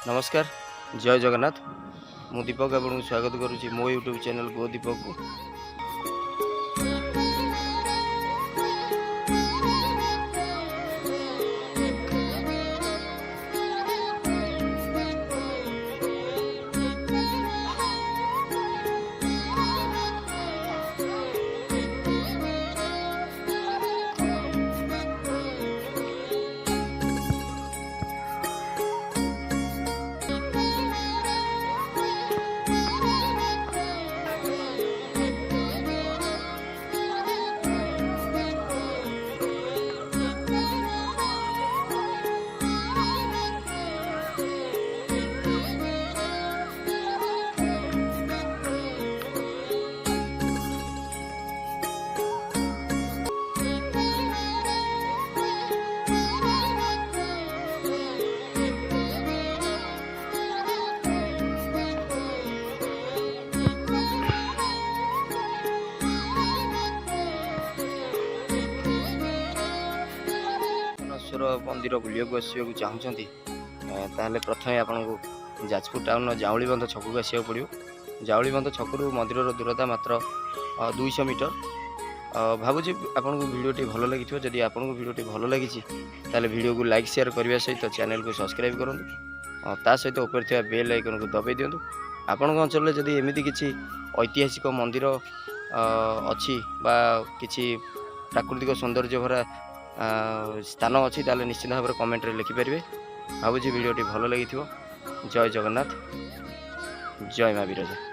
नमस्कार जय जगन्नाथ मु दीपक आपको स्वागत करुच्ची मो यूट्यूब चैनल गो दीपक को। मंदिर बुलिया आसवाक चाहूँगी ताहले प्रथम आपको जाजपुर टाउन जाउली बंध छक को आसवाक पड़ो। जाउली बंध छकू मंदिर दूरता मात्र 200 मीटर। भावुँ आपको भिडियोटी भल लगी जदि आपको भिडियोटी भल लगी ताले वीडियो को लाइक शेयर करने सहित चैनल को सब्सक्राइब करूँ ता सहित ऊपर थी बेल आइकन को दबाई दिंतु। आपण अंचल जदि एमती किसी ऐतिहासिक मंदिर अच्छी बा किसी प्राकृतिक सौंदर्य भरा स्थान अच्छी ताले निश्चित भाव में कमेंट रे लिखिपारे। भावुँ भिडियोटी भल लगी। जय जगन्नाथ जय माँ विरजा।